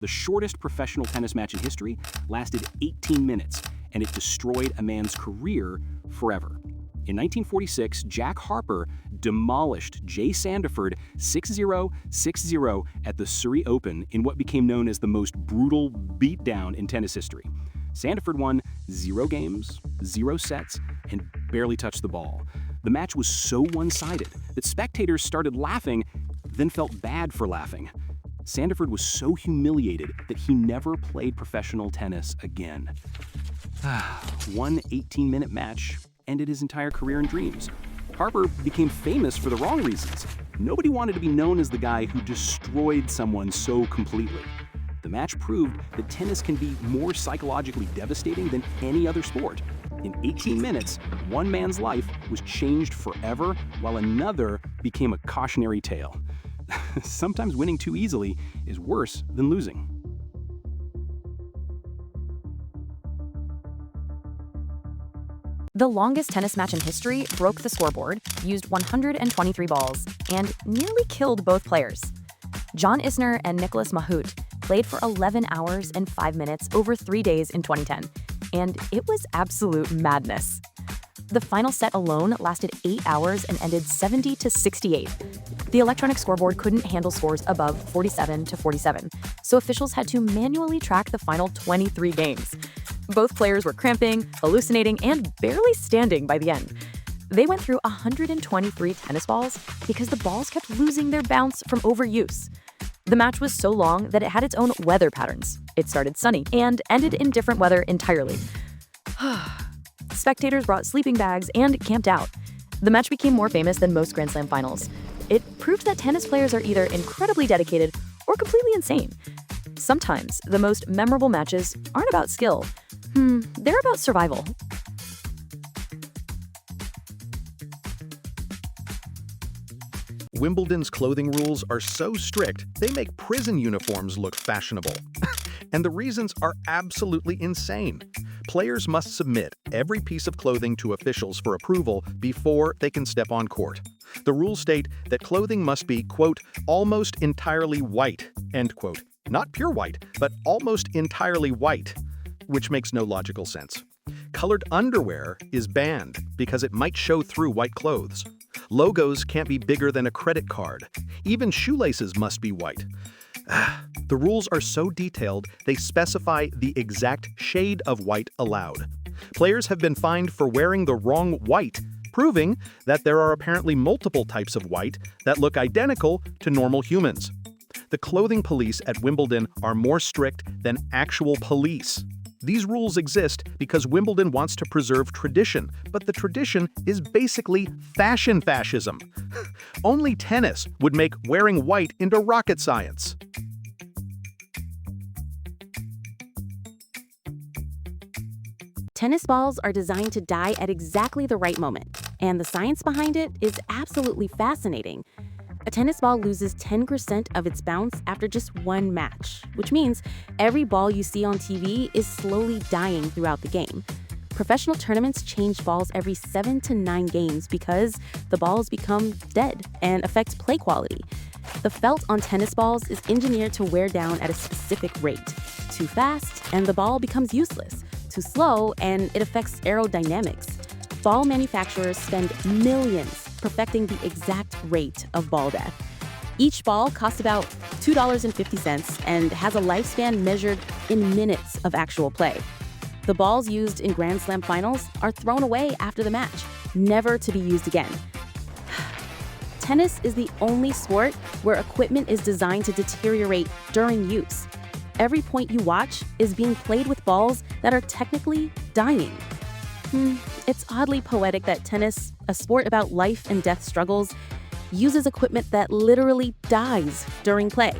The shortest professional tennis match in history lasted 18 minutes, and it destroyed a man's career forever. In 1946, Jack Harper demolished Jay Sandiford 6-0, 6-0 at the Surrey Open in what became known as the most brutal beatdown in tennis history. Sandiford won 0 games, 0 sets, and barely touched the ball. The match was so one-sided that spectators started laughing, then felt bad for laughing. Sandiford was so humiliated that he never played professional tennis again. One 18-minute match ended his entire career and dreams. Harper became famous for the wrong reasons. Nobody wanted to be known as the guy who destroyed someone so completely. The match proved that tennis can be more psychologically devastating than any other sport. In 18 minutes, one man's life was changed forever, while another became a cautionary tale. Sometimes winning too easily is worse than losing. The longest tennis match in history broke the scoreboard, used 123 balls, and nearly killed both players. John Isner and Mahut played for 11 hours and 5 minutes over 3 days in 2010, and it was absolute madness. The final set alone lasted 8 hours and ended 70-68. The electronic scoreboard couldn't handle scores above 47-47, so officials had to manually track the final 23 games. Both players were cramping, hallucinating, and barely standing by the end. They went through 123 tennis balls because the balls kept losing their bounce from overuse. The match was so long that it had its own weather patterns. It started sunny and ended in different weather entirely. Spectators brought sleeping bags and camped out. The match became more famous than most Grand Slam finals. It proved that tennis players are either incredibly dedicated or completely insane. Sometimes the most memorable matches aren't about skill. They're about survival. Wimbledon's clothing rules are so strict, they make prison uniforms look fashionable. And the reasons are absolutely insane. Players must submit every piece of clothing to officials for approval before they can step on court. The rules state that clothing must be, quote, almost entirely white, end quote. Not pure white, but almost entirely white, which makes no logical sense. Colored underwear is banned because it might show through white clothes. Logos can't be bigger than a credit card. Even shoelaces must be white. The rules are so detailed, they specify the exact shade of white allowed. Players have been fined for wearing the wrong white, proving that there are apparently multiple types of white that look identical to normal humans. The clothing police at Wimbledon are more strict than actual police. These rules exist because Wimbledon wants to preserve tradition, but the tradition is basically fashion fascism. Only tennis would make wearing white into rocket science. Tennis balls are designed to die at exactly the right moment, and the science behind it is absolutely fascinating. A tennis ball loses 10% of its bounce after just one match, which means every ball you see on TV is slowly dying throughout the game. Professional tournaments change balls every 7 to 9 games because the balls become dead and affect play quality. The felt on tennis balls is engineered to wear down at a specific rate. Too fast, and the ball becomes useless. Too slow, and it affects aerodynamics. Ball manufacturers spend millions perfecting the exact rate of ball death. Each ball costs about $2.50 and has a lifespan measured in minutes of actual play. The balls used in Grand Slam finals are thrown away after the match, never to be used again. Tennis is the only sport where equipment is designed to deteriorate during use. Every point you watch is being played with balls that are technically dying. It's oddly poetic that tennis, a sport about life and death struggles, uses equipment that literally dies during play.